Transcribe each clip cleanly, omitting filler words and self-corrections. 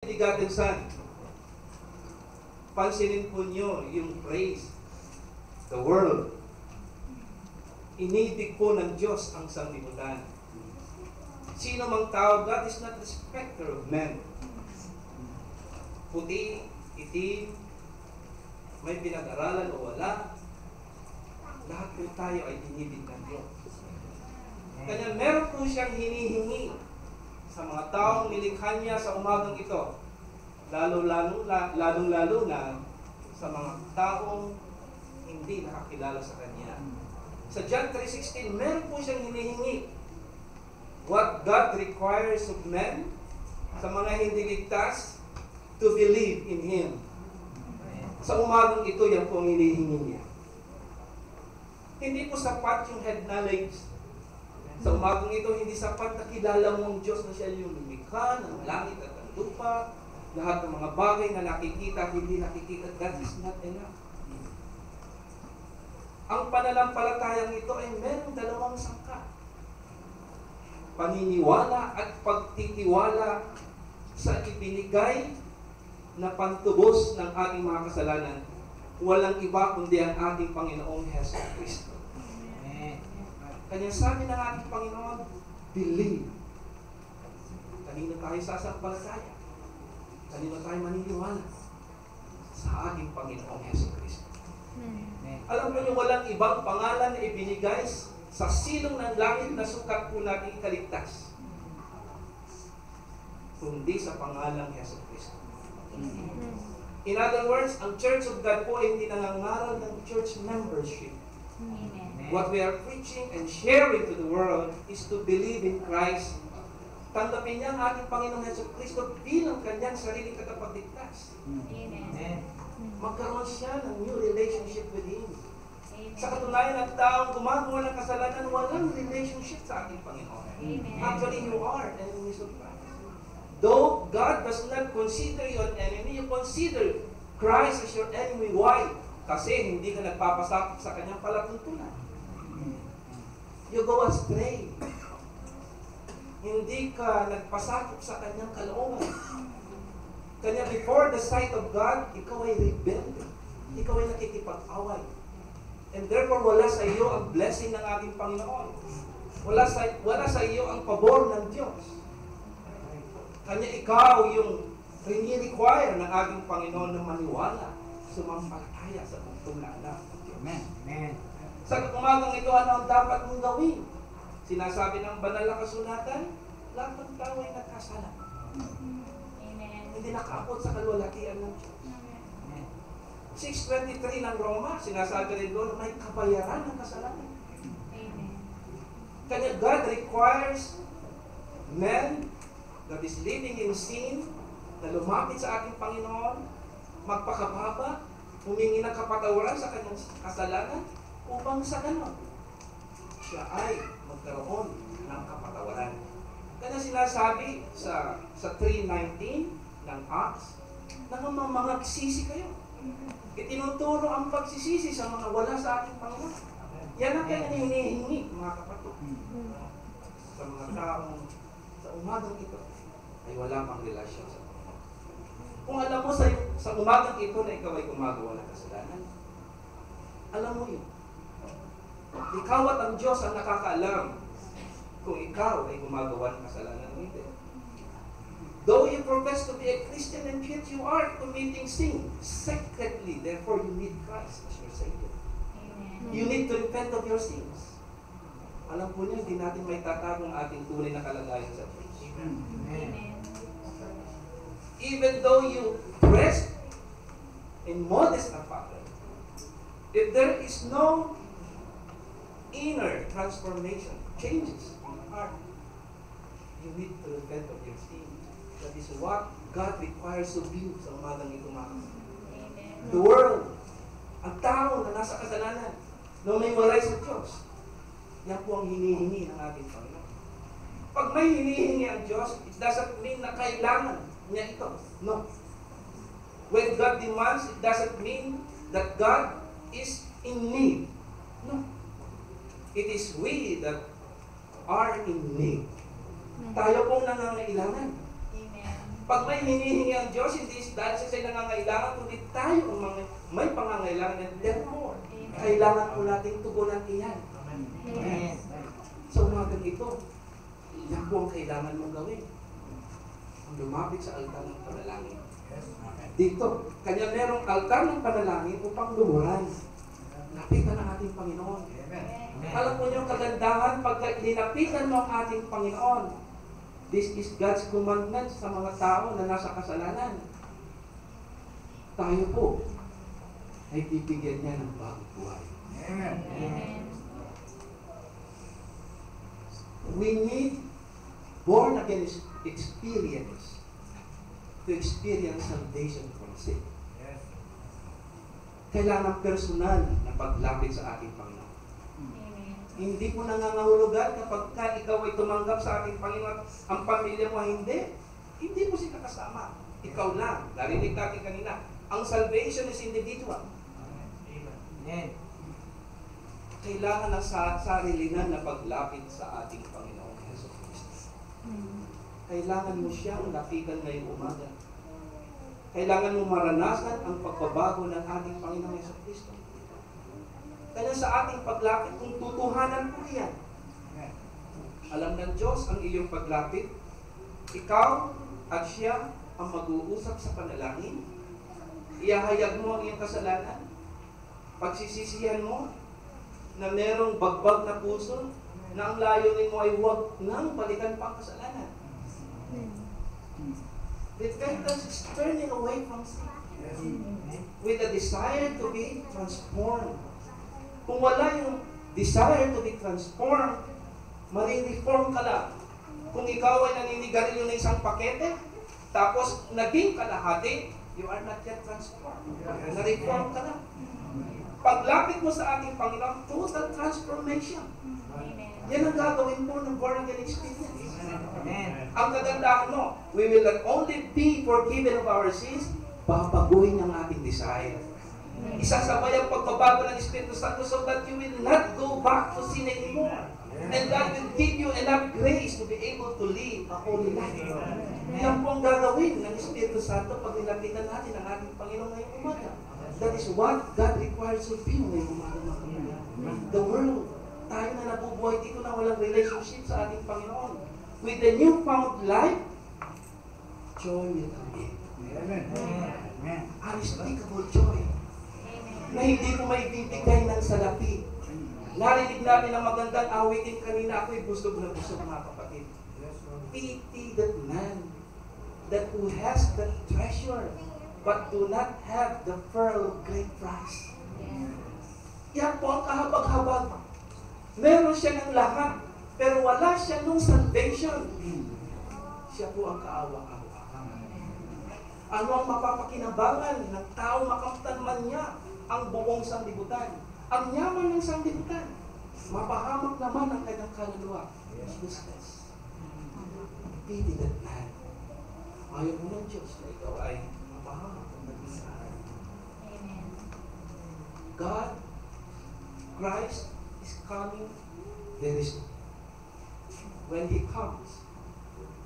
Begotten Son. Pansinin po nyo yung praise, the world. Inibig po ng Diyos ang sanlibutan. Sino mang tao, God is not respecter of men. Puti, itim, may pinag-aralan o wala, lahat po tayo ay inibig ng Diyos. Kanya meron po siyang hinihingi sa mga taong nilikha niya sa umagang ito. Lalong-lalo na sa mga taong hindi nakakilala sa Kanya. Sa John 3:16, meron po siyang hinihingi. What God requires of men, sa mga hindi ligtas, to believe in Him. Sa umagang ito, yan po ang hinihingi niya. Hindi po sapat yung head knowledge. Sa umagang ito, hindi sapat na kilala mo ang Diyos na siya yung lumikha ng langit at ang lupa. Lahat ng mga bagay na nakikita, hindi nakikita, that is not enough. Ang pananampalatayang ito ay merong dalawang sangka. Paniniwala at pagtitiwala sa ibinigay na pantubos ng ating mga kasalanan. Walang iba kundi ang ating Panginoong Hesus Kristo. Kanya sabi ng ating Panginoon, believe. Kanino tayo sasampalataya? Kanino tayo maniniwala? Sa ating Panginoong Hesus Kristo. Alam mo niyo, walang ibang pangalan na ibinigay sa silong ng langit na sukat po natin ikaligtas, kundi sa pangalang Hesus Kristo. In other words, ang Church of God po ay hindi nangangaral ng church membership. What we are preaching and sharing to the world is to believe in Christ. Tanggapin niya ang ating Panginoong Hesus Kristo bilang kanyang sariling tagapagligtas. Magkaroon siya ng new relationship with Him. Sa katunayan ng taong gumagawa ng kasalanan, walang relationship sa ating Panginoon. Actually, you are enemies of Christ. Though God does not consider you an enemy, you consider Christ as your enemy. Why? Kasi hindi ka nagpapasakop sa kanyang palatuntunan. You go astray. Hindi ka nagpasakop sa kanyang kalooban. Kanya before the sight of God, ikaw ay rebelde. Ikaw ay nakikipag-away. And therefore, wala sa iyo ang blessing ng ating Panginoon. Wala sa iyo ang pabor ng Diyos. Kanya ikaw yung rini-require ng ating Panginoon na maniwala, sumampalataya sa bugtong na anak ng Diyos. Amen. Sa umagang ito, ano ang dapat mong gawin? Sinasabi ng banal na kasulatan, lahat ng tao ay nagkasala. Hindi nakaabot sa kalwalhatian ng Diyos. 6:23 ng Roma, sinasabi rin doon, may kabayaran ng kasalanan. Kanya God requires men that is living in sin, na lumapit sa ating Panginoon, magpakababa, humingi ng kapatawaran sa kanyang kasalanan, upang sa ganon, siya ay magkaroon ng kapatawaran. Kaya sinasabi sa 3:19 ng Acts, na mamagsisi kayo. Itinuturo ang pagsisisi sa mga wala sa ating Panginoon. Yan ang kaya hinihingi, mga kapatid. Sa mga taong sa umagang ito ay wala pang relasyon sa Panginoon. Kung alam mo sa umagang ito na ikaw ay gumagawa ng kasalanan, alam mo yun. Ikaw at ang Diyos ang nakakaalam kung ikaw ay gumagawa ng kasalanan o hindi. Though you profess to be a Christian, and yet you are committing sin secretly. Therefore, you need Christ as your Savior. You need to repent of your sins. Alam po niyo, hindi natin may tatago ang ating tunay na kalagayan sa Diyos. Even though you rest in modest na pattern, if there is no inner transformation, changes in the heart, you need to repent of your sin. That is what God requires of you sa umagang ito, mga kapatid. The world, ang tao na nasa kasalanan, na may walay sa Diyos, yan po ang hinihingi ng ating Panginoon. Pag may hinihingi ang Diyos, it doesn't mean na kailangan niya ito. No. When God demands, it doesn't mean that God is in need. No. It is we that are in need. Tayo pong nangangailangan. Pag may hinihingi ang Diyos, hindi dahil sa siya'y nangangailangan, kundi tayo ang mga may pangangailangan, and therefore, kailangan po nating tugunan iyan. Amen. Sa umagang ito, yan po ang kailangan mong gawin. Ang lumapit sa altar ng panalangin. Dito, kanya merong altar ng panalangin upang lumuran. Lapitan ang ating Panginoon. Alam po niyo, kagandahan pagka nilapitan mo ang ating Panginoon. This is God's commandment sa mga tao na nasa kasalanan. Tayo po ay bibigyan niya ng bagong buhay. Amen. We need born again experience to experience salvation from sin. Kailangan personal na paglapit sa ating Panginoon. Hindi po nangangahulugan kapag ikaw ay tumanggap sa ating Panginoon, ang pamilya mo hindi mo sila kasama. Ikaw lang. Narinig natin kanina. Ang salvation is individual. Amen. Kailangan ng sarilinan na paglapit sa ating Panginoon Jesus Cristo. Kailangan mo siyang lapitan ngayong umaga. Kailangan mo maranasan ang pagbabago ng ating Panginoon Jesus Cristo. Kaya sa ating paglapit, kung tutuhanan po yan, alam ng Diyos ang iyong paglapit, ikaw at siya ang mag-uusap sa panalangin, iahayag mo ang iyong kasalanan, pagsisisihan mo na merong bagbag na puso, na ang layunin mo ay huwag nang balikan pa ang kasalanan. Repentance is turning away from sin with a desire to be transformed. Kung wala yung desire to be transformed, marireform ka lang. Kung ikaw ay naninigarilyo ng isang pakete, tapos naging kalahati, you are not yet transformed. Na-reform ka lang. Paglapit mo sa ating Panginoon, total transformation. Yan ang gagawin mo ng born again experience. Amen. Ang kagandahan mo, we will not only be forgiven of our sins, babaguhin ang ating desire. Isasabay ang pagbabago ng Espiritu Santo so that you will not go back to sin anymore. And God will give you enough grace to be able to live a holy life. Yan po ang gagawin ng Espiritu Santo pag nilapitan natin ang ating Panginoon ngayong umaga. That is what God requires of you ngayong umaga. The world, tayo na nabubuhay dito na walang relationship sa ating Panginoon. With the newfound life, joy will come in. Amen. Unspeakable joy. Na hindi ko may bibigay ng salapi. Narinig natin ang magandang awitin kanina. Ako'y busog na busog, mga kapatid. Pity that man that who has the treasure but do not have the pearl of great price. Yan po ang kahabag-habag. Meron siya ng lahat, pero wala siya nung salvation. Siya po ang kaawa-awa. Ano ang mapapakinabangan ng tao makamtan man niya ang buong sanglibutan? Ang yaman ng sanglibutan, mapahamak naman ang kanyang kaluluwa. Useless. Pity that man. Ayaw mo ng Diyos na ikaw ay mapahamak ang nagbisahan. God, Christ is coming very soon. When He comes,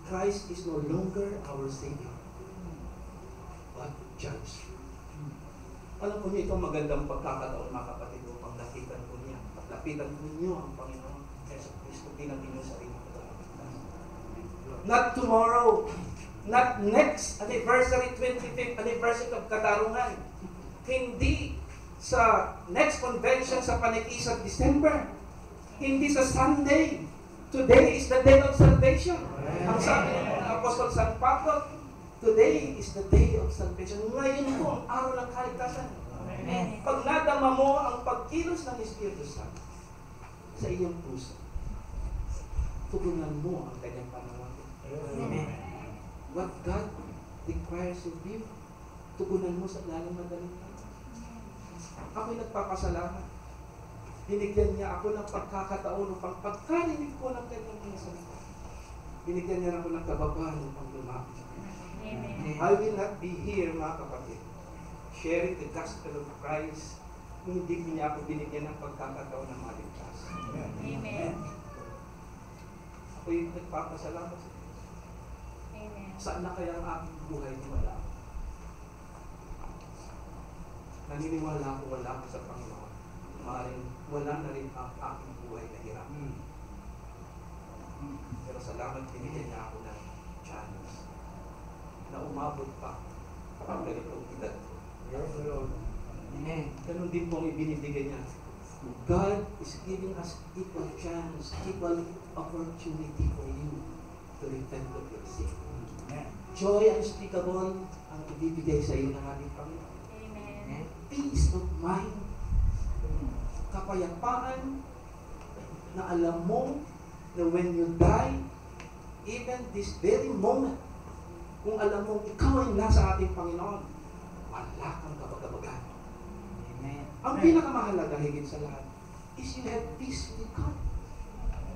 Christ is no longer our Savior, but Judge. Alam po niyo, itong magandang pagkakataon, mga kapatid, upang lapitan po niya. Lapitan po niyo ang Panginoon Jesus Cristo bilang inyong sarili. Not tomorrow, not next anniversary, 25th anniversary of Katarungan. Hindi sa next convention sa Panikisan December. Hindi sa Sunday. Today is the day of salvation. Ang sabi ng Apostol San Pablo, today is the day of salvation. Ngayon po ang araw ng kaligtasan. Pag nadama mo ang pagkilos ng Espiritu Santo sa iyong puso, tugunan mo ang kanyang pananalig. What God requires of you, tugunan mo sa lalong madaling panahon. Ako'y nagpapasalamat. Binigyan niya ako ng pagkakataon upang pagkarinig ko ng kanyang mga salita. Binigyan niya ako ng kababahan upang lumapit. I will not be here, mga kapatid, sharing the gospel of Christ kung hindi niya ako binigyan ng pagkakataon ng maligtas. Amen. Ako'y nagpapasalamat sa Diyos. Amen. Saan na kaya ang aking buhay ni wala. Naniniwala ako wala ako sa Panginoon. Maaaring wala na rin ang aking buhay na hirap. Pero salamat binigyan niya ako ng chance na umabot pa ang ganitong edad ko. Ganun din po ang ibinibigay niya. God is giving us equal chance, equal opportunity for you to repent of your sin. Joy unspeakable ang ibibigay sa iyo ng ating Panginoon. Amen. Peace of mind. Kapayapaan na alam mo na when you die, even this very moment, kung alam mo ikaw ay nasa ating Panginoon, wala kang kabagabagan. Ang pinakamahalaga higit sa lahat is you have peace with God.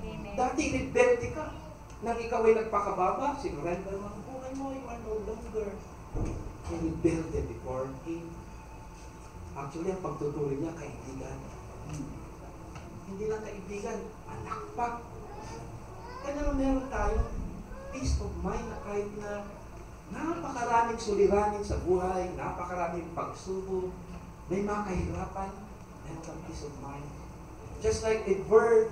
Amen. Dati rebelde ka. Nang ikaw ay nagpakababa, sinurrender mo ang buhay mo, you are no longer a rebelde before Him. Actually, ang pagtutuloy niya, kaibigan. Hindi lang kaibigan, anak pa. Kaya naman meron tayong peace of mind na kahit na napakaraming suliranin sa buhay, napakaraming pagsubok, may mga kahirapan, meron kang peace of mind. Just like a bird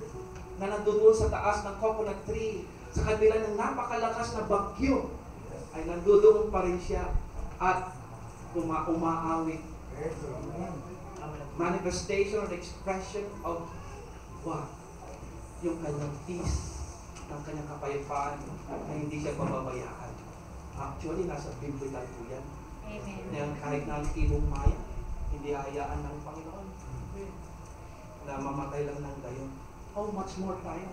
na nandoon sa taas ng coconut tree, sa kabila ng napakalakas na bagyo, ay nandoon pa rin siya at umaawit. Manifestation or expression of what? Yung kanyang peace, ng kanyang kapayapaan, na hindi siya mababayaan. Actually, nasa biblical po yan. Amen. Na kahit na ang ibong maya, hindi hayaan ng Panginoon na mamatay lang ng gayon. How much more tayo?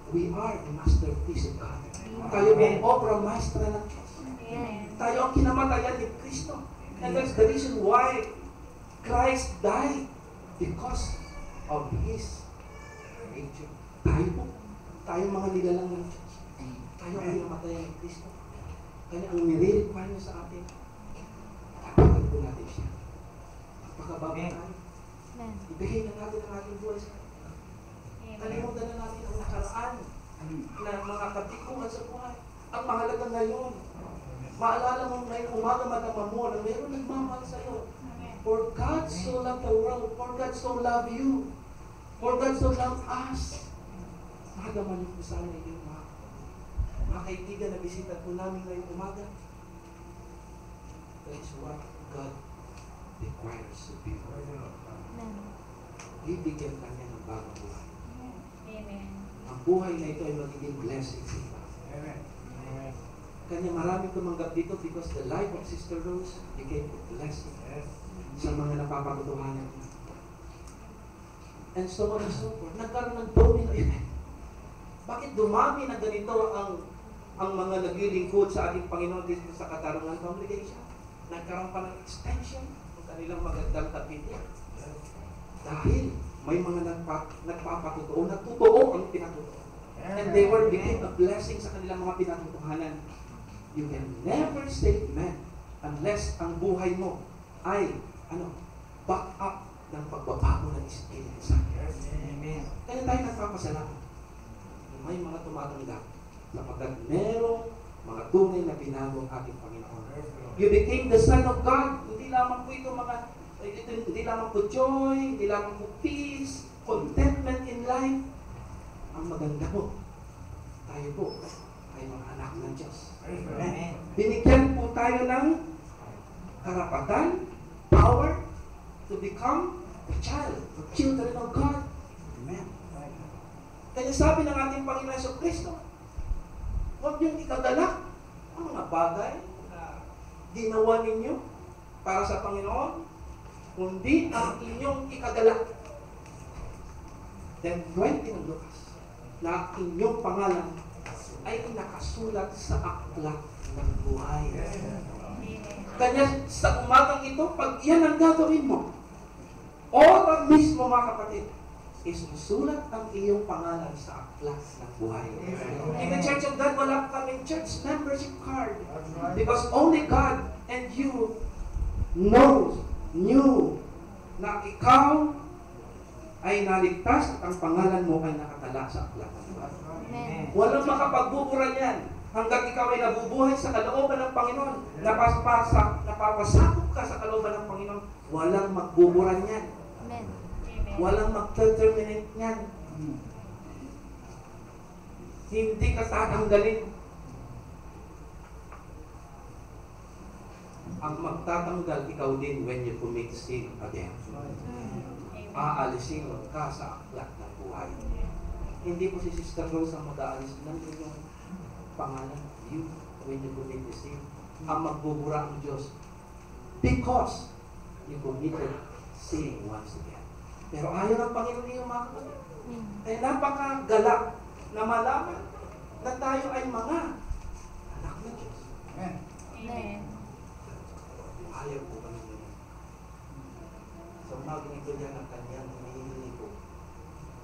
We are the masterpiece of God. Tayo ang obra maestra ng Diyos. Amen. Tayo ang kinamatayan ni Kristo. And that's the reason why Christ died, because of His nature. Tayo po, tayo mga nilalang ng Diyos. Tayo ang kinamatayan ni Kristo. Kaya ang nire-require niya sa atin, kapagod po natin siya. Pagkabago tayo, Amen. ibigay na natin ang ating buhay sa Kanya. Amen. Kalimutan na natin ang nakaraan na mga kabikuhan sa buhay. Ang mahalaga ngayon, maalala mo ngayon, umaga madama mo na mayroon nagmamahal sa iyo. For God so loved the world, for God so loved you, for God so loved us. Mahagaman niyo po sana yung mga kaibigan na bisita po namin ngayong umaga. That's what God requires of you. Amen. Bibigyan ka niya ng bagong buhay. Amen. Ang buhay na ito ay magiging blessing sa iba. Kanya maraming tumanggap dito because the life of Sister Rose became a blessing sa mga napapatutuhanan niya. And so on and so forth. Nagkaroon ng domino effect. Bakit dumami na ganito ang mga naglilingkod sa ating Panginoon dito sa Katarungan Congregation? Nagkaroon pa ng extension ng kanilang magandang tabitin. Dahil may mga nagpapatutuo, nagtutoo ang pinatutuo. And they were became a blessing sa kanilang mga pinatutuhanan. You can never say amen unless ang buhay mo ay back up ng pagbabago ng Espiritu Santo. Kaya tayo nagpapasalamat. May mga tumatanggap sapagkat merong mga tunay na binago ang ating Panginoon. You became the Son of God. Hindi lamang po ito hindi lamang po joy, hindi lamang po peace, contentment in life. Ang maganda po, tayo po ay mga anak ng Diyos. Amen. Binigyan po tayo ng karapatan, power, to become a child, the children of God. Amen. Kaya sabi ng ating Panginoon Jesucristo, huwag niyong ikagalak ang mga bagay na ginawa ninyo para sa Panginoon, kundi ang inyong ikagalak. Then 20 ng Lucas, na inyong pangalan ay nakasulat sa aklat ng buhay. Kanya sa umagang ito, pag yan ang gagawin mo, oras mismo mga kapatid, isusulat ang iyong pangalan sa aklat ng buhay. In the Church of God, wala kaming church membership card. Because only God and you knew na ikaw ay naligtas at ang pangalan mo ay nakatala sa aklat ng buhay. Amen. Walang makapagbubura niyan Hanggat ikaw ay nabubuhay sa kalooban ng Panginoon, napapasakop ka sa kalooban ng Panginoon, walang magbuburan yan. Amen. Walang mag-terminate yan. Hindi ka tatanggalin. Ang magtatanggal, ikaw din when you commit sin again. Aalisin ka sa aklat ng buhay. Hindi po si Sister Rose ang mag-aalis ng inyong pangalan. You, when you commit the sin. Ang magbubura ang Diyos. Because you committed sin once again. Pero ayaw ng Panginoon niyo mga kapatid. Kaya napakagalak na malaman na tayo ay mga anak ng Diyos. Amen. Ayaw po kami niyo. So magnito niya ng kanyang hinihingi ko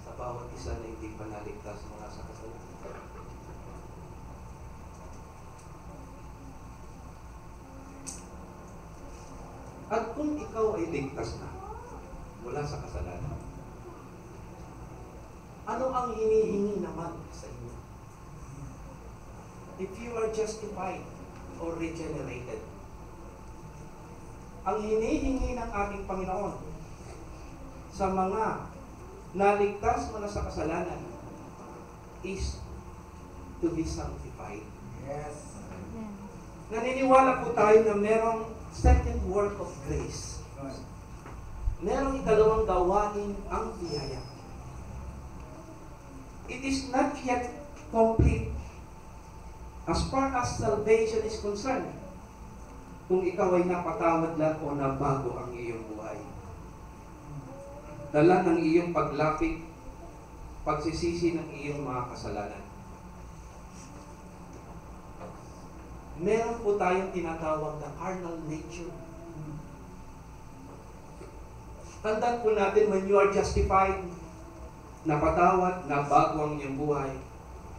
sa bawat isa na hindi pa naligtas mula sa kasalanan. At kung ikaw ay ligtas na mula sa kasalanan, ano ang hinihingi naman sa inyo? If you are justified or regenerated, ang hinihingi ng ating Panginoon sa mga naligtas mula sa kasalanan is to be sanctified. Yes. Amen. Naniniwala po tayo na merong second work of grace. Merong ikalawang gawain ang biyaya. It is not yet complete as far as salvation is concerned. Kung ikaw ay napatawad lang o nabago ang iyong buhay. Dala ng iyong paglapit, pagsisisi ng iyong mga kasalanan. Meron po tayong tinatawag na carnal nature. Tandaan po natin, when you are justified, napatawad, nabago ang iyong buhay,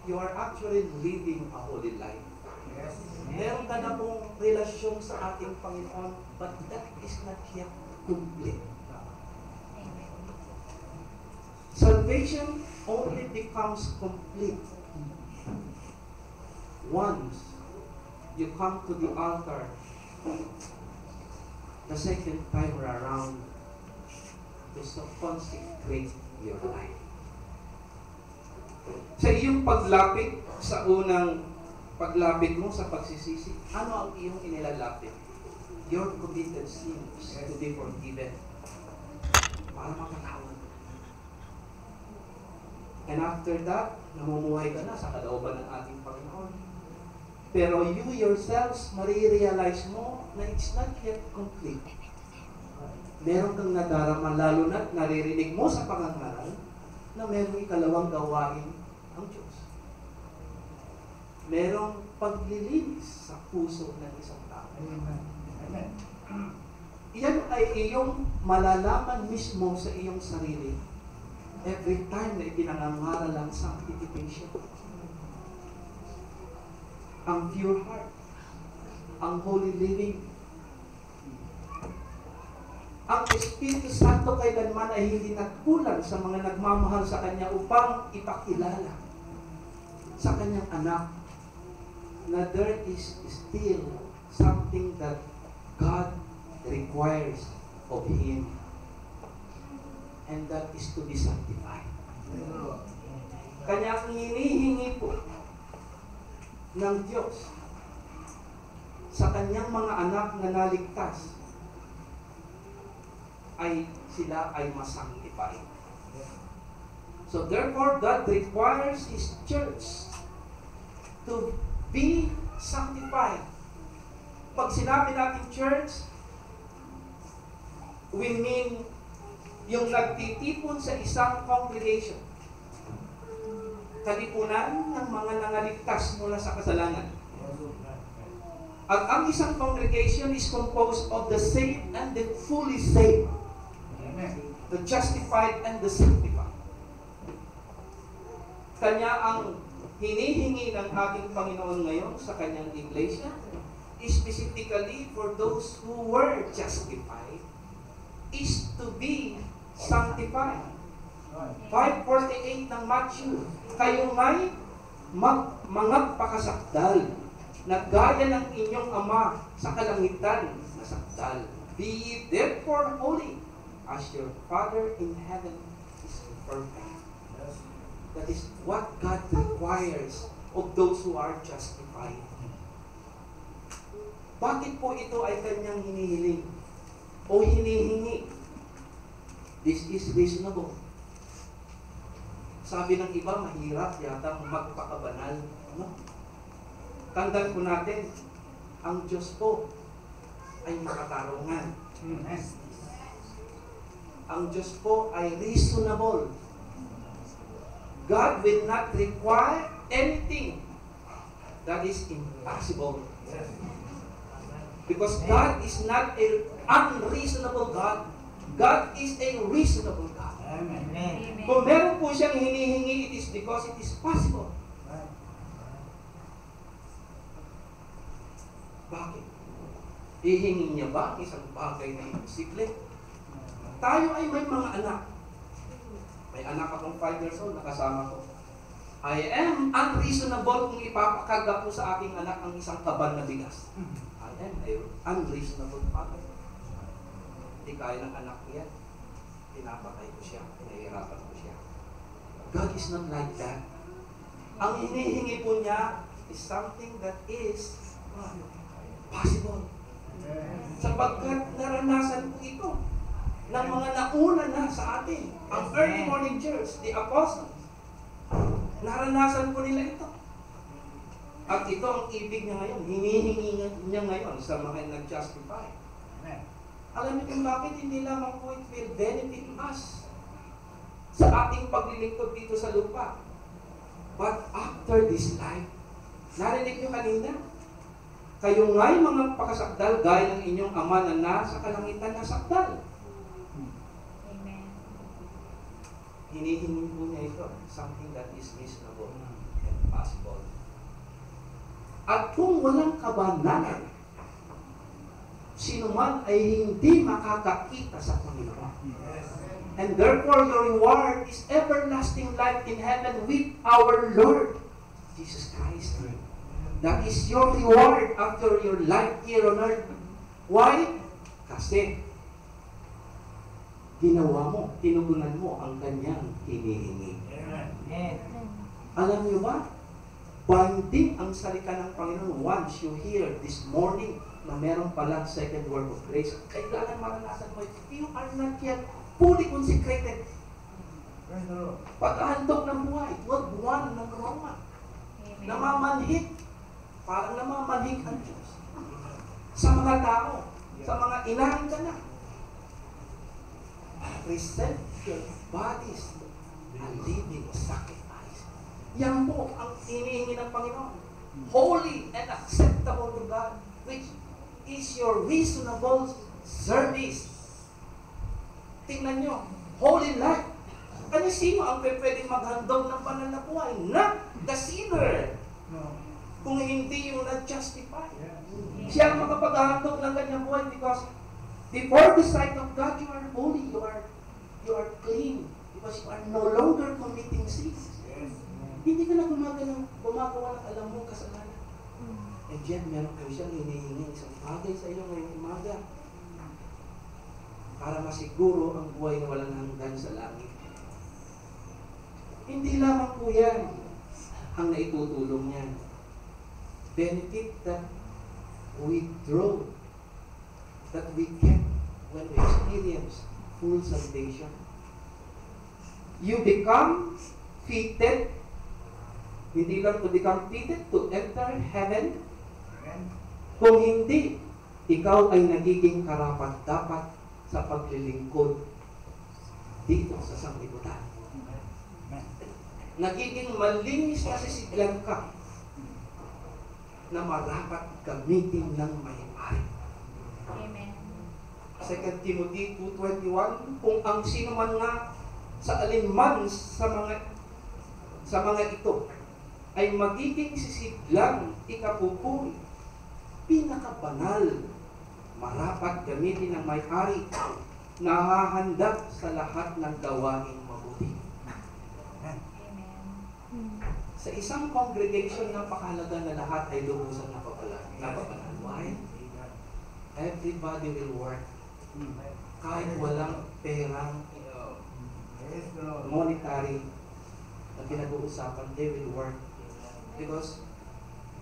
you are actually living a holy life. Yes. Meron ka na pong relasyon sa ating Panginoon, but that is not yet complete. Salvation only becomes complete once you come to the altar the second time around to consecrate your life. Sa iyong paglapit, sa unang paglapit mo sa pagsisisi, ano ang iyong inilalapit? Your committed sins to be forgiven. Para makatawad. And after that, namumuhay ka na sa kalooban ng ating Panginoon. Pero you yourselves, marirealize mo na it's not yet complete. Meron kang nadarama, lalo na't naririnig mo sa pangangaral na merong ikalawang gawain ang Diyos. Merong paglilinis sa puso ng isang tao. Amen. Yan ay iyong malalaman mismo sa iyong sarili every time na ipinangangaral ang sanctification. Ang pure heart, ang holy living. Ang Espiritu Santo kailanman ay hindi nagkulang sa mga nagmamahal sa Kanya upang ipakilala sa Kanyang anak na there is still something that God requires of him, and that is to be sanctified. Kanya ang hinihingi po ng Diyos sa Kanyang mga anak na naligtas ay sila ay masanctify. So therefore, God requires His church to be sanctified. Pag sinabi natin church, we mean yung nagtitipon sa isang congregation. Kalipunan ng mga nangaligtas mula sa kasalanan. At ang isang congregation is composed of the saved and the fully saved. The justified and the sanctified. Kanya ang hinihingi ng ating Panginoon ngayon sa Kanyang iglesia, specifically for those who were justified, is to be sanctified. 5:48 ng Matthew, kayo may mga pakasakdal na gaya ng inyong Ama sa kalangitan na sakdal. Be ye therefore holy, as your Father in heaven is perfect. That is what God requires of those who are justified. Bakit po ito ay kanyang hinihiling o hinihingi? This is reasonable. Sabi ng iba, mahirap yata magpakabanal. No? Tandaan po natin, ang Diyos po ay makatarungan. Ang Diyos po ay reasonable. God will not require anything that is impossible. Because God is not an unreasonable God. God is a reasonable God. Amen. Kung meron po siyang hinihingi, it is because it is possible. Bakit? Hihingin niya ba isang bagay na imposible? Tayo ay may mga anak. May anak akong 5 years old, nakasama ko. I am unreasonable kung ipapakarga ko sa aking anak ang isang kaban na bigas. I am an unreasonable father. Hindi kaya ng anak ko yan. Pinapatay ko siya, pinahirapan ko siya. God is not like that. Ang hinihingi po niya is something that is possible. Sapagkat naranasan po ito ng mga nauna na sa atin. Ang early morning church, the apostles, naranasan po nila ito. At ito ang ibig niya ngayon, hinihingi niya ngayon sa mga nag-justify. Alam niyo kung bakit hindi lamang po it will benefit us sa ating paglilingkod dito sa lupa. But after this life, narinig niyo kanina, kayo nga'y mga pakasakdal gaya ng inyong Ama na nasa kalangitan na sakdal. Amen. Hinihingi po niya ito, something that is reasonable and possible. At kung walang kabanalan, sino man ay hindi makakakita sa Panginoon. And therefore, your reward is everlasting life in heaven with our Lord Jesus Christ. That is your reward after your life here on earth. Why? Kasi ginawa mo, tinugunan mo ang kanyang hinihingi. Amen. Alam niyo ba? Binding ang salita ng Panginoon once you hear this morning na meron palang second work of grace. Kailangan maranasan mo, if you are not yet fully consecrated, pagkahandog ng buhay, huwag buwan ng Roma. Amen. Namamanhik. Parang namamanhik ang Diyos. Sa mga tao, sa mga inahin ka na. Present your bodies a living sacrifice. Yan po ang hinihingi ng Panginoon. Holy and acceptable to God, which is your reasonable service. Tingnan nyo, holy life. Ano sino ang pwedeng maghandog ng banal na buhay? Not the sinner. Kung hindi yung na-justify. Siya ang makapaghandog ng kanyang buhay because before the sight of God, you are holy, you are clean, because you are no longer committing sins. Hindi ka na gumagawa ng alam mong kasalanan. And yet, meron po siyang hinihingi isang bagay sa iyo ngayong umaga para masiguro ang buhay na walang hanggan sa langit. Hindi lamang po yan ang naitutulong niya. Benefit that we draw, that we get when we experience full salvation. You become fitted, hindi lang to become fitted to enter heaven. Kung hindi, ikaw ay nagiging karapat-dapat sa paglilingkod dito sa sanglibutan. Nagiging malinis na sisiglan ka na marapat gamitin ng may-ari. Amen. 2 Timothy 2:21, kung ang sino man nga sa alinman sa mga ito ay magiging sisiglang ikapupuri, pinakabanal, marapat gamitin ng may-ari, nahahanda sa lahat ng gawaing mabuti. Amen. Sa isang congregation, napakahalaga na lahat ay lubusan na napapalan. Why? Everybody will work. Kahit walang perang monetary na pinag-uusapan, they will work. Because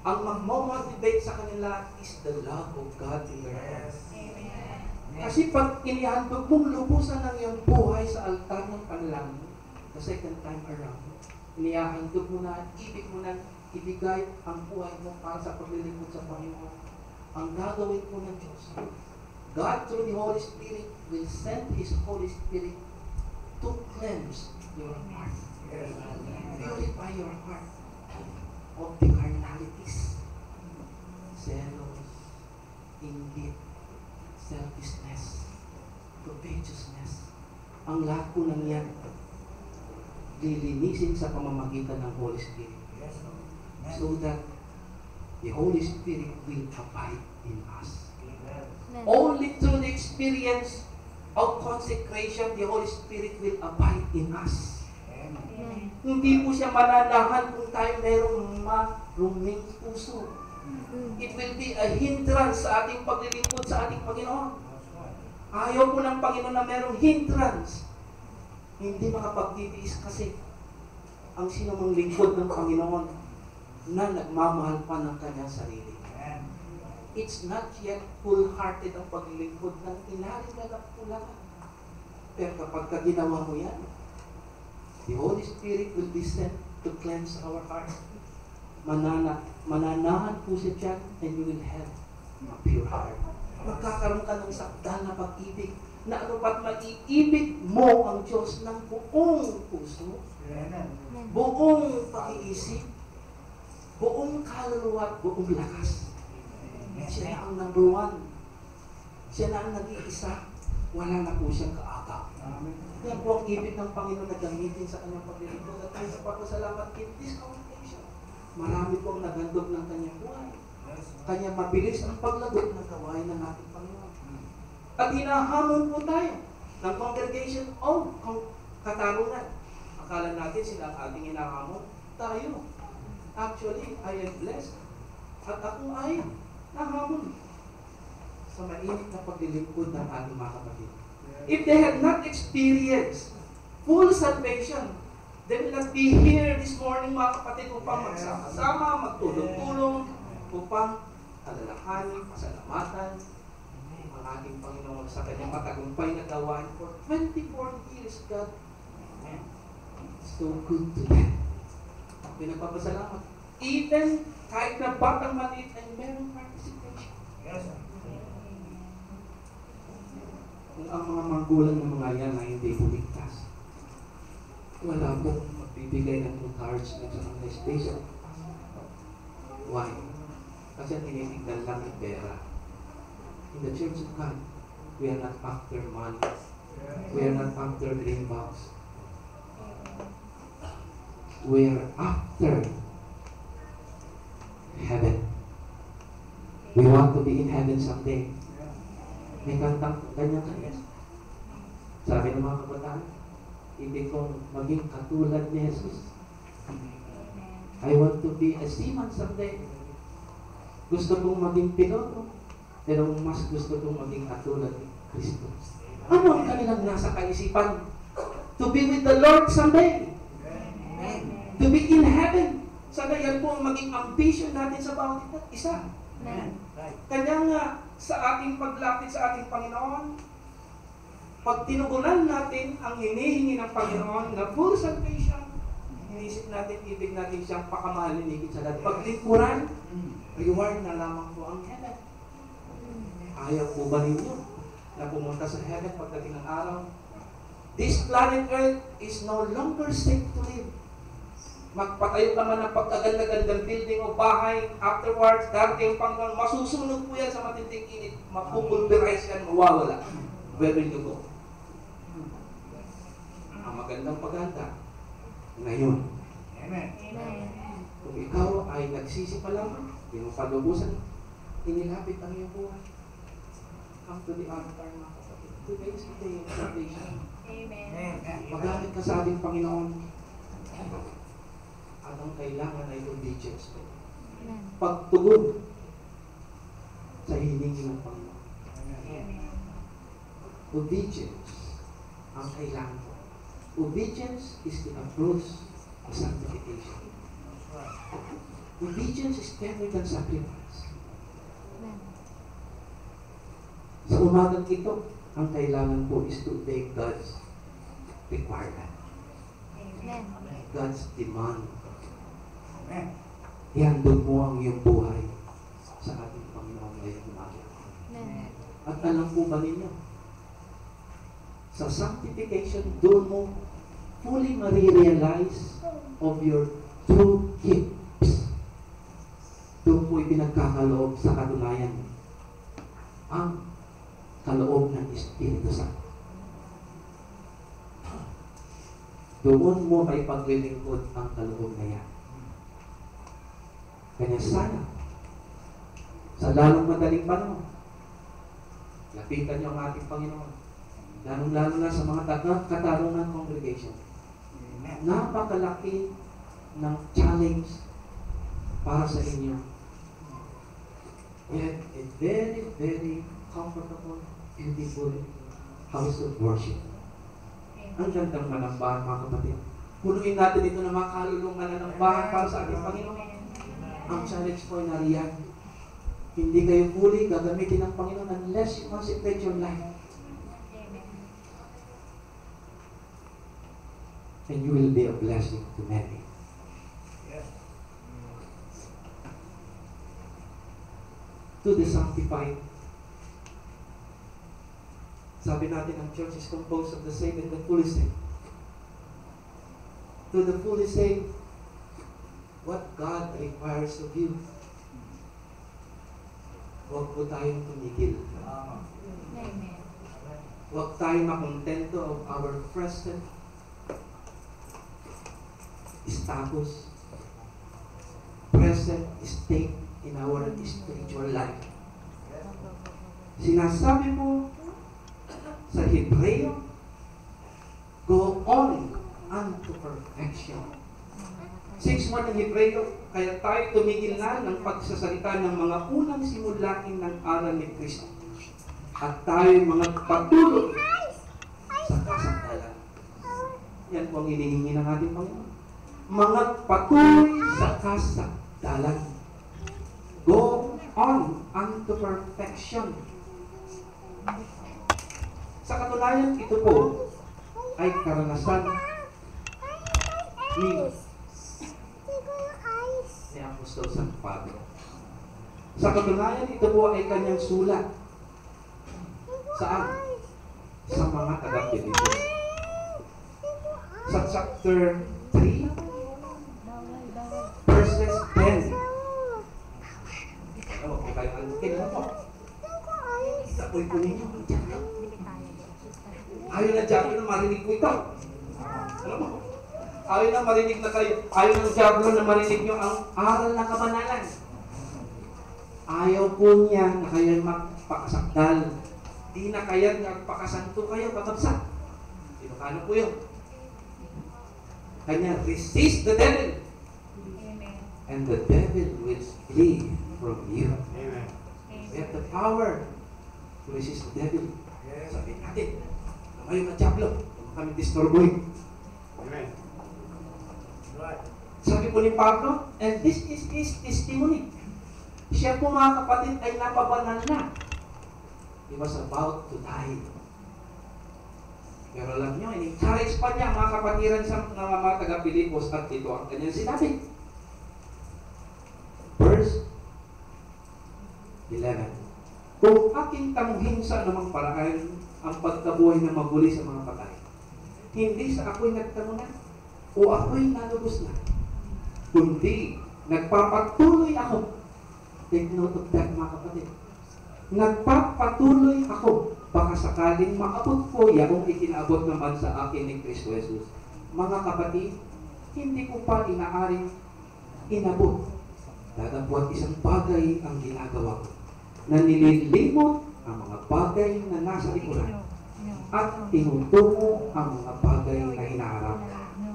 ang mag-motivate sa kanila is the love of God in their hearts. Kasi pag inihandog mong lubusan ng iyong buhay sa altar ng panalangin, the second time around, inihandog mo na, ibig mo na ibigay ang buhay mo para sa paglilingkod sa Panginoon. Ang gagawin po ng Diyos, God through the Holy Spirit will send His Holy Spirit to cleanse your heart. Purify your heart of the carnalities, zealous, inggit, selfishness, covetousness. Ang lahat po ng yan, lilinisin sa pamamagitan ng Holy Spirit. So that the Holy Spirit will abide in us. Only through the experience of consecration, the Holy Spirit will abide in us. Hindi po siya mananahan kung tayo merong maruming puso. It will be a hindrance sa ating paglilingkod sa ating Panginoon. Ayaw po ng Panginoon na merong hindrance. Hindi makapagtitiis kasi ang sinumang lingkod ng Panginoon na nagmamahal pa ng kanyang sarili. It's not yet full-hearted ang paglilingkod ng inalingalap po lang. Pero kapag ginawa mo yan, the Holy Spirit will be sent to cleanse our heart. Mananahan po siya dyan, and you will have a pure heart. Magkakaroon ka ng sakdal na pag-ibig, na ano ba't mag-iibig mo ang Diyos ng buong puso, buong pag-iisip, buong kaluluwa at buong lakas. Siya na ang number one. Siya na ang nag-iisa. Wala na po siyang kaagaw. Yan po ang ibig ng Panginoon na gamitin sa kanyang paglilingkod. At tayo sa pagpasalamat in this congregation. Marami po ang nagandog ng kanyang buhay. Kanya mabilis ang paglagot ng gawain ng ating Panginoon. At hinahamon po tayo ng congregation o katarungan. Akala natin sila ang ating hinahamon. Tayo. Actually, I am blessed. At ako ay nahamon sa mainit na paglilingkod ng ating mga kapatid. If they have not experienced full salvation, they will not be here this morning, mga kapatid, upang magsama-sama, magtulong-tulong, upang alalahanin, pasalamatan ang ating Panginoon sa kanyang matagumpay na gawain for 24 years. God, so good to them. Pinagpapasalamat. Even kahit na batang maliit ay merong participation. Kung ang mga magulang ng mga yan ay hindi buligtas, wala pong magbibigay ng cards ng Sunday Station. Why? Kasi tinitignan lang yung pera. In the Church of God, we are not after money. We are not after green box. We are after heaven. We want to be in heaven someday. May kantang kanya-kanya. Sabi ng mga kabataan, ibig kong maging katulad ni Jesus. I want to be a seaman someday. Gusto kong maging piloto, pero mas gusto kong maging katulad ni Kristo. Ano ang kanilang nasa kaisipan? To be with the Lord someday. To be in heaven. Sana yan po ang maging ambition natin sa bawat isa. Kanya nga, sa ating paglapit sa ating Panginoon, pag tinugunan natin ang hinihingi ng Panginoon na full salvation, inisip natin, ibig natin siyang pakamahalin higit sa lahat. Paglingkuran, reward na lamang po ang heaven. Ayaw po ba ninyo na pumunta sa heaven pagdating ng araw? This planet Earth is no longer safe to live. Magpatayo naman ng pagkaganda-gandang building o bahay, afterwards, darating ang Panginoon, masusunog po yan sa matinding init, mapupulverize yan, mawawala. Where will you go? Ang magandang paganda, ngayon. Amen. Kung ikaw ay nagsisi pa lamang, hindi mo palubusan, inilapit ang iyong buhay. Come to the altar, mga kapatid. Today is the day of salvation. Amen. Magamit ka sa ating Panginoon. At ang kailangan ay obedience po. Amen. Pagtugon sa hiling ng Panginoon. Amen. Obedience ang kailangan po. Obedience is the approach to sanctification. Obedience is better than sacrifice. Amen. Sa umagang ito, ang kailangan po is to obey God's requirement. Amen. God's demand. Amen. Ihandog mo ang iyong buhay sa ating Panginoon ngayong umaga. Amen. At alam po ba ninyo, sa sanctification, doon mo fully marirealize of your true gifts. Doon po ipinagkakaloob sa katunayan ang kaloob ng Espiritu Santo. Doon mo ay paglilingkod ang kaloob na yan. Kanya sana, sa lalong madaling panahon, lapitan niyo ang ating Panginoon. Lalong-lalo na sa mga katarungan congregation. Amen. Napakalaki ng challenge para sa inyo. We have a very, very comfortable, beautiful house of worship. Ang gandang manambahan, mga kapatid. Punuin natin ito na mga kalulong mananambahan para sa ating Panginoon. Ang challenge po ay nariyan. Hindi kayo fully gagamitin ng Panginoon unless you consecrate your life. And you will be a blessing to many. Yes. To the sanctified. Sabi natin ang church is composed of the saved and the fully saved. To the fully saved, what God requires of you. Huwag po tayong tumigil. Amen. Huwag tayong makontento of our present status, present state in our spiritual life. Sinasabi po sa Hebreo, go on unto perfection. 6:1 ng Hebreo, kaya tayo tumigil na ng pagsasalita ng mga unang simulain ng aral ni Kristo. At tayo mga patuloy sa kasanggalan. Yan po ang hinihingi ng ating Panginoon. Mga patuloy sa kasanggalan. Go on unto perfection. Sa katunayan, ito po ay karanasan ni Apostol San Pablo. Sa katunayan, ito po ay kanyang sulat. Saan? Sa mga taga-Pilipos. Sa chapter 3, verses 10. Ano po kayo? Kailan po? Isapoy po ninyo. Ayaw na Diablo na marinig ko ito. Alam mo? Ayaw na marinig na kayo. Ayaw ng Diablo na marinig nyo ang aral na kabanalan. Ayaw po niya na kayo magpakasakdal. Di na kaya nagpakasanto kayo, kakabsat. Sinukano po yun? Kanya, resist the devil. Amen. And the devil will flee from you. Amen. We have the power to resist the devil. Yes. Sabi natin, ngayon na Diablo, huwag kami disturboy. Amen. Right. Sabi po ni Pablo, and this is his testimony. Siya po mga kapatid ay napabanal na. He was about to die. Pero alam nyo, in-encourage pa niya mga kapatiran sa mga taga-Pilipos at ito ang kanyang sinabi. Verse 11. Kung aking tanungin sa anumang paraan ang pagkabuhay na maguli sa mga patay, hindi sa ako'y nagtanungan o ako'y nalubos na, kundi nagpapatuloy ako. Take note of that, mga kapatid. Nagpapatuloy ako, baka sakaling maabot ko yung ikinaabot naman sa akin ni Kristo Jesus. Mga kapatid, hindi ko pa inaaring inabot. Datapwat isang bagay ang ginagawa ko, na nililimot ang mga bagay na nasa likuran at tinutungo ang mga bagay na hinaharap.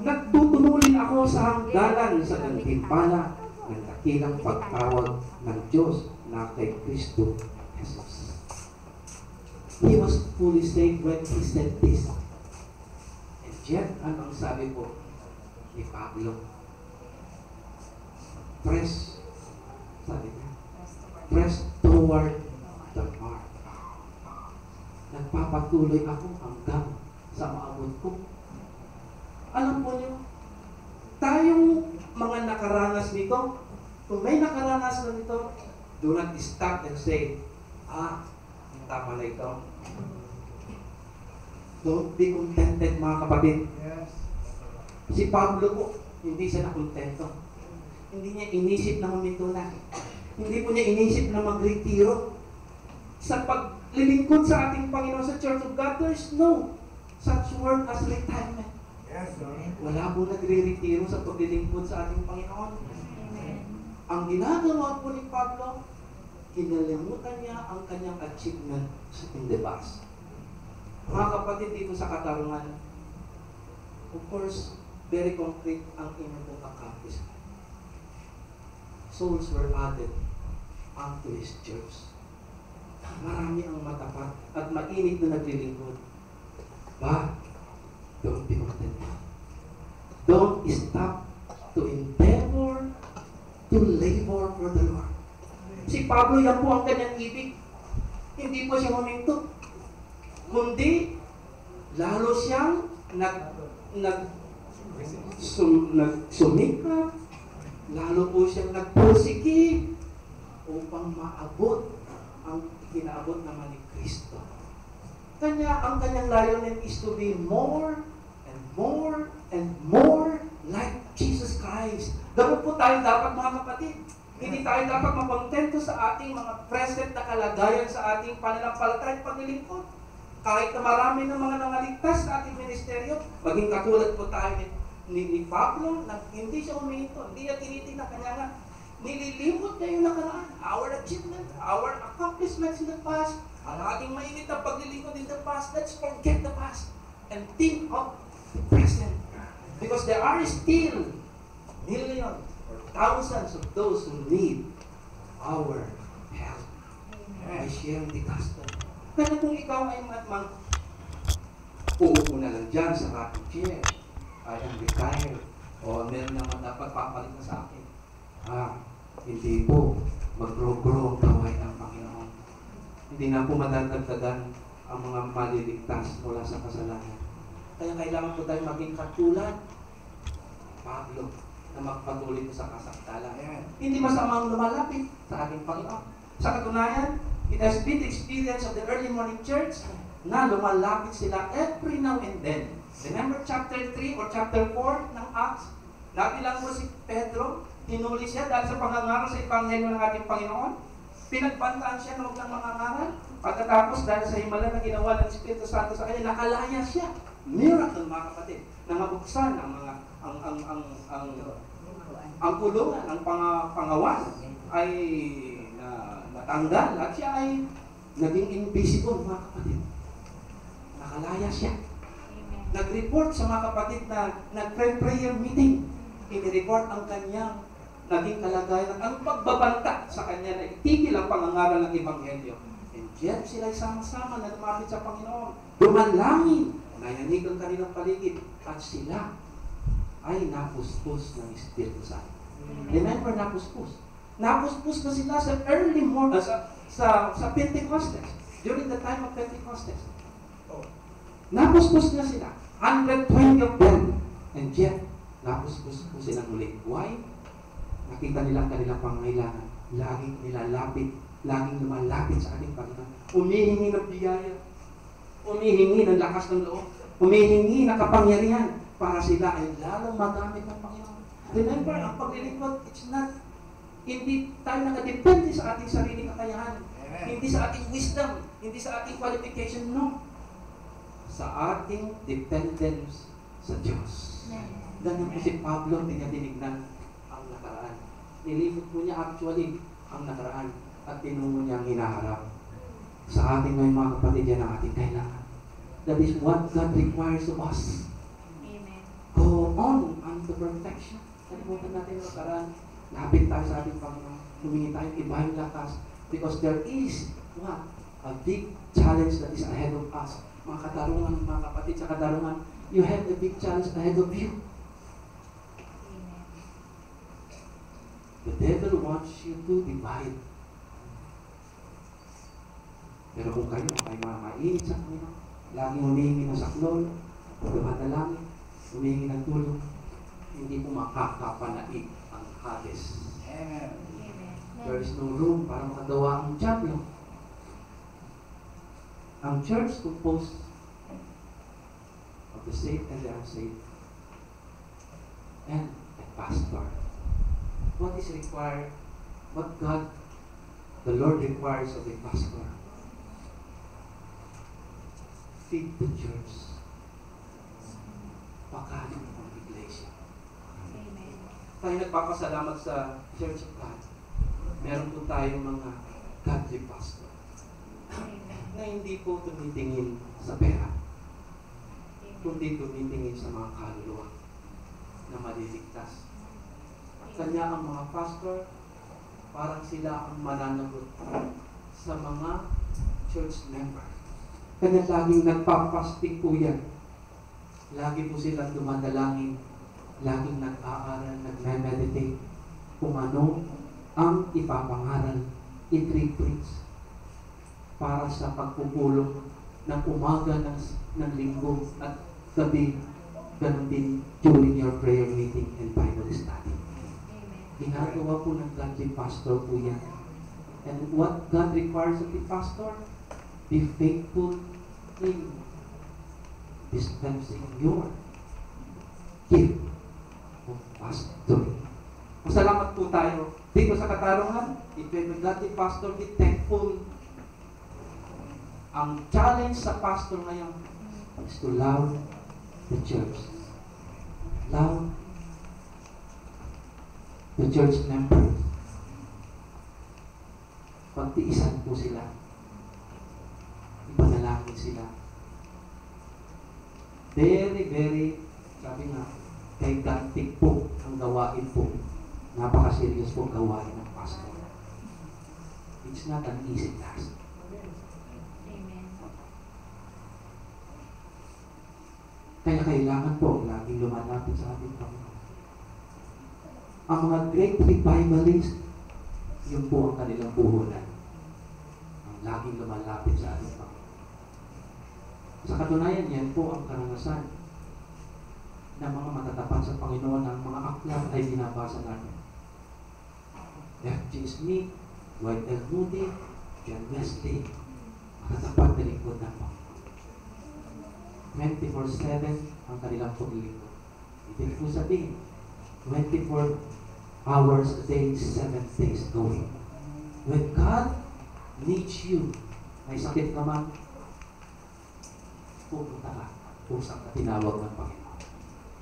Nagtutunulin ako sa hangganan sa gantimpala ng dakilang pagtawag ng Diyos na kay Kristo Jesus. He was fully saved when he said this. And yet, anong sabi po ni Pablo? Press, sabi niya, press toward the mark. Nagpapatuloy ako hanggang sa maabot ko. Alam po niyo, tayong mga nakaranas nito, kung may nakaranas na nito, do not stop and say, tama na ito. Don't be contented, mga kapatid. Yes. Si Pablo po, hindi siya nakontento. Hindi niya inisip na huminto na. Hindi po niya inisip na magretiro. Sa paglilingkod sa ating Panginoon sa Church of God, there's no such word as retirement. Yes, Lord. Wala po nagre-retiro sa paglilingkod sa ating Panginoon. Amen. Ang ginagawa po ni Pablo, kinalimutan niya ang kanyang achievement in the past. Mga kapatid, dito sa katarungan, of course, very concrete ang inyong pong accomplishment. Souls were added unto His church. Marami ang matapat at mainit na naglilingkod. But, don't be content. Don't stop to endeavor to labor for the Lord. Si Pablo, yan po ang kanyang ibig. Hindi po siya huminto. Kundi, lalo siyang sumikap, lalo po siyang nagpursige upang maabot ang kinaabot naman ni Kristo. Ang kanyang layunin is to be more and more and more like Jesus Christ. Ganun po tayo dapat, mga kapatid. Hindi tayo dapat makontento sa ating mga present na kalagayan sa ating pananampalataya at paglilingkod. Kahit na marami ng mga nangaligtas sa ating ministeryo, maging katulad po tayo ni Pablo, na hindi siya huminto, hindi niya tinitingnan kanya nga. Nililimot niya yung nakaraan. Our achievement, our accomplishments in the past, ang ating mainit na paglilingkod in the past, let's forget the past and think of the present. Because there are still millions or thousands of those who need our help by sharing the gospel. Kaya kung ikaw ay uupo na lang dyan sa rocking chair, I am retired, o meron naman dapat papalit na sa akin. Hindi po mag-grow ang gawain ng Panginoon. Hindi na po madadagdagan ang mga maliligtas mula sa kasalanan. Kaya kailangan po tayo maging katulad Pablo na magpatuloy po sa kasakdalan. Hindi masamang lumalapit sa ating Panginoon. Sa katunayan, it has been the experience of the early morning church na lumalapit sila every now and then. Remember chapter 3 or chapter 4 ng Acts? Nabilang mo si Pedro, hinuli siya dahil sa pangangaral sa Ebanghelyo ng ating Panginoon. Pinagbantaan siya na huwag lang mangangaral. Pagkatapos dahil sa himala na ginawa ng Espiritu Santo sa kanya, nakalaya siya. Miracle, mga kapatid, na mabuksan ang mga ang kulungan, ang pangawan ay natanggal at siya ay naging invisible, mga kapatid. Nakalaya siya. Nag-report sa mga kapatid na nag-prayer meeting. Ini-report ang kanyang naging kalagayan, ang pagbabanta sa kanya na itigil ang pangangaral ng Ebanghelyo. And yet, sila'y sama-sama na lumapit sa Panginoon. Dumanlangin, nayanig ang kanilang paligid, at sila ay napuspos ng Espiritu Santo. Remember, napuspos. Napuspos na sila sa early morning, sa Pentecostes, during the time of Pentecostes. Napuspos na sila. 120 of them. And yet, napuspos po silang muli. Why? Nakita nilang kanilang pangailangan. Laging nilalapit, laging lumalapit sa ating Panginoon. Humihingi ng biyaya. Humihingi ng lakas ng loob. Humihingi ng kapangyarihan para sila ay lalong magamit ng Panginoon. Remember, ang paglilingkod, it's not, hindi tayo nakadepende sa ating sariling kakayahan. Hindi sa ating wisdom, hindi sa ating qualification, no. Sa ating dependence sa Diyos. Ganyan po si Pablo, hindi niya tinignan ang nakaraan. Nilimot po niya actually ang nakaraan at tinungo niya ang hinaharap. Sa ating mga kapatid, yan ang ating kailangan. That is what God requires of us. Amen. go on unto perfection. Kalimutan natin yung nakaraan. Lapit tayo sa ating Panginoon. Humingi tayo ng ibang lakas. Because there is what? A big challenge that is ahead of us. Mga katarungan, mga kapatid sa katarungan, you have a big challenge ahead of you. Amen. The devil wants you to divide. Pero kung kayo ay mainit sa Panginoon, laging humingi ng saklol, dumadalangin, humingi ng tulong, hindi po makakapanaig ang Hades. Amen. Amen. There is no room para makagawa ang champion. Ang church composed of the saved and the unsaved and a pastor. What is required? What God, the Lord requires of a pastor? Feed the church. Pakain ang iglesia. Amen. Tayo nagpapasalamat sa Church of God. Meron po tayong mga godly pastor Amen. na hindi po tumitingin sa pera, Amen. kundi tumitingin sa mga kaluluwa na maliligtas. Kanya ang mga pastor, parang sila ang mananagot sa mga church member. Kanya laging nagpapastig po yan. Lagi po silang dumadalangin, laging nag-aaral, nag-meditate kung ano ang ipapangaral, i-preach para sa pagpupulong ng umaga ng linggo at gabi, ganun din during your prayer meeting and Bible study. Amen. Ginagawa po ng godly pastor po yan. And what God requires of the pastor, be faithful in dispensing your gift of pastoring. Masalamat po tayo dito sa katarungan. If you're a godly pastor, be thankful. Ang challenge sa pastor ngayon is to love the church. Love the church members. Pagtiisan po sila. Ipanalangin sila. Very, very, sabi nga, gigantic po ang gawain po. Napaka-serious po ang gawain ng pastor. It's not an easy task. Amen. Kaya kailangan po laging lumalapit sa ating Panginoon. Ang mga great revivalists, yun po ang kanilang puhunan. Ang laging lumalapit sa ating Panginoon. Sa katunayan, yan po ang karanasan ng mga matatapat sa Panginoon. Ang mga aklat ay binabasa natin. F.G. Smith, Dwight L. Moody, John Wesley, matatapat na lingkod ng Panginoon. 24/7 ang kanilang paglilingkod. Ibig po sabihin, 24 hours a day, 7 days going. When God needs you, may sakit ka man, pupunta ka, pusang ka tinawag ng Panginoon.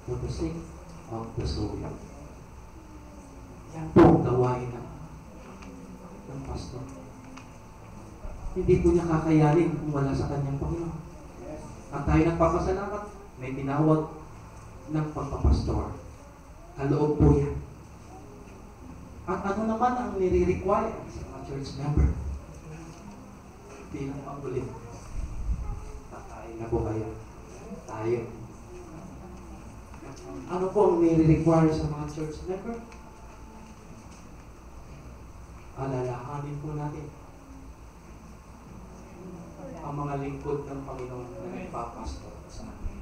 For the sake of the soul. Yan po ang gawain ng pastor. Hindi po niya kakayanin kung wala sa kanyang Panginoon. At tayo nagpapasalamat, may tinawag ng pagpapastor. Kaloob po yan. At ano naman ang nire-require sa mga church member? Bilang pangulit. Tatay na po kayo. Tayo. Ano po ang nire-require sa mga church member? Alalahanin po natin ang mga lingkod ng Panginoon na nagpapastor sa atin.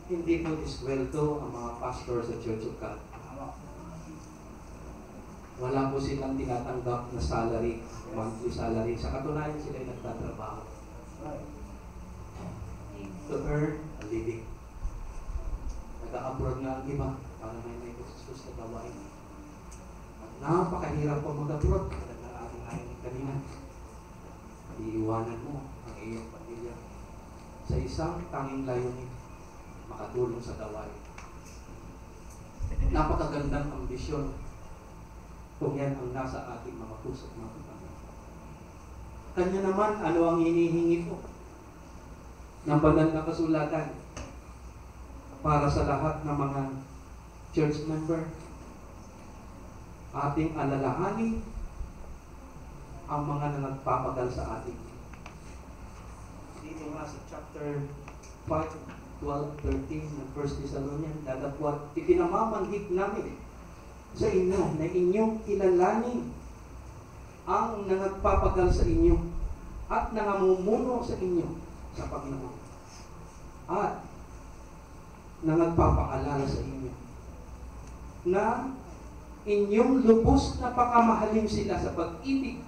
Hindi po disweldo ang mga pastor sa Church of God. Wala po silang tinatanggap na salary, monthly salary. Sa katunayan, sila ay nagtatrabaho to earn a living. Nag-abroad nga ang iba para may gusto na gawain. At napakahirap po mag-abroad. Ating kanina. Iiwanan mo ang iyong pamilya sa isang tanging layunin, makatulong sa gawain. Napakagandang ambisyon kung yan ang nasa ating mga puso at mga kapatid. Kanya naman, ano ang hinihingi ko ng banal na kasulatan? para sa lahat ng mga church member, ating alalahanin ang mga nagpapagal sa atin. Dito nga sa chapter 5, 12, 13 ng 1 Thessalonians, dadapwat, ipinamamanhig namin sa inyo na inyong kilalanin ang nagpapagal sa inyo at nangamumuno sa inyo sa Panginoon at nagpapaalala sa inyo na inyong lubos na pakamahalin sila sa pag-ibig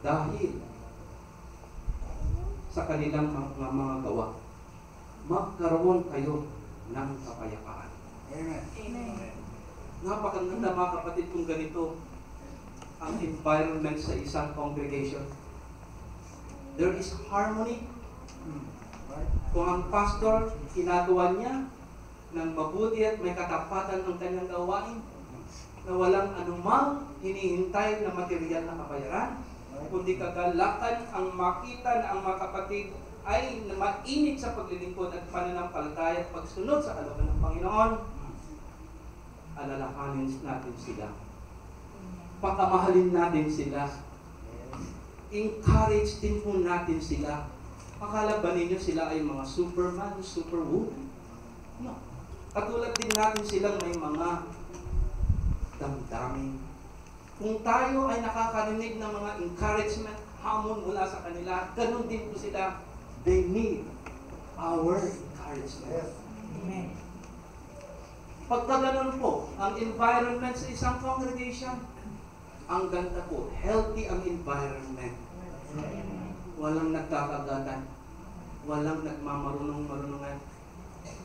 dahil sa kanilang mga gawa. Magkaroon kayo ng kapayapaan. Amen. Amen. Napakaganda mga kapatid kung ganito ang environment sa isang congregation. There is harmony. Right. Kung ang pastor, ginagawa niya ng mabuti at may katapatan ng kanyang gawain, na walang anumang hinihintay na material na kabayaran, kundi kagalakan ang makita na ang mga kapatid ay mainit sa paglilingkod at pananampalataya at pagsunod sa kalooban ng Panginoon, alalahanin natin sila. Pakamahalin natin sila. Encourage din po natin sila. Akala ba ninyo sila ay mga superman, superwoman? No. Katulad din natin silang may mga damdamin. Kung tayo ay nakakarinig ng mga encouragement, hamon mula sa kanila, ganun din po sila. They need our encouragement. Amen. Pagka ganun po, ang environment sa isang congregation, ang ganda po, healthy ang environment. Walang nagkakagatan, walang nagmamarunong-marunungan.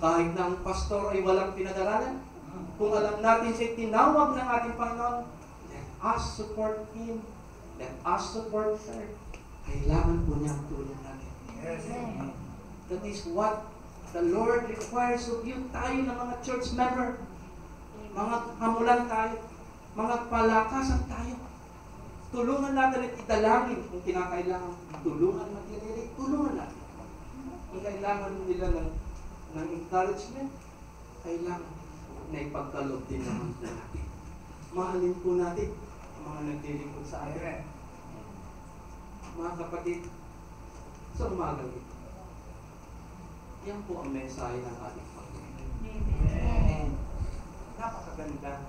Kahit na ang pastor ay walang pinag-aralan, kung alam natin siya tinawag ng ating Panginoon, let us support Him, let us support her. Kailangan po niya ang tulong natin. Yes. That is what the Lord requires of you. Tayo na mga church member, mga hamulan tayo, mga palakasan tayo. Tulungan natin at italangin kung kinakailangan. Tulungan natin, tulungan natin. Kung kailangan nila ng encouragement, kailangan na ipagkaloob din naman po natin. Mahalin po natin ang mga naglilingkod sa atin. Amen. Mga kapatid, sa umagang ito, yan po ang mensahe ng ating Panginoon. Amen. Napakaganda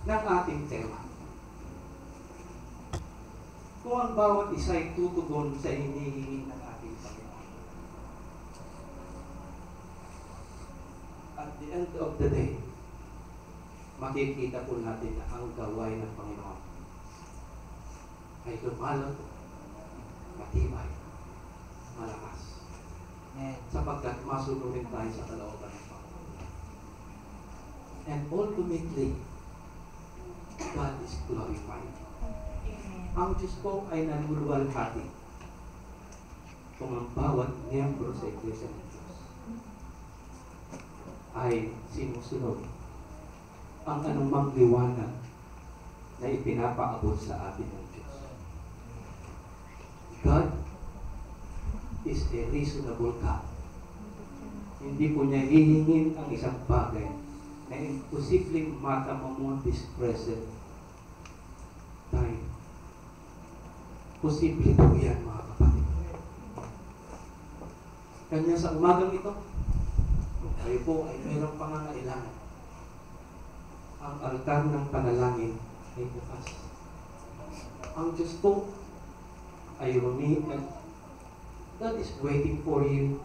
ng ating tema. Kung ang bawat isa ay tutugon sa hinihingi ng ating Panginoon. At the end of the day, makikita po natin na ang gawain ng Panginoon ay lumalago, matibay, malakas. Sapagkat masunurin tayo sa kalooban ng Panginoon. And ultimately, God is glorified. Ang Diyos po ay nanuluwalhati kung ang bawat miyembro sa Iglesia ng Diyos ay sinusunod ang anumang liwanag na ipinapaabot sa atin ng Diyos. God is a reasonable God. Hindi po niya hihingin ang isang bagay na imposibleng matamamon this present time. Posible po yan, mga kapatid. Kanya sa umagang ito, kung kayo po ay mayroong pangangailangan, ang altar ng panalangin ay bukas. Ang Diyos po ay God is waiting for you.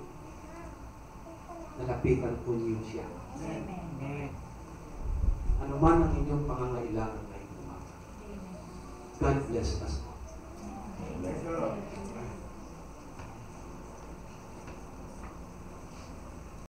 Nalapitan po niyo siya. Amen. Ano man ang inyong pangangailangan ngayong umaga. God bless us all.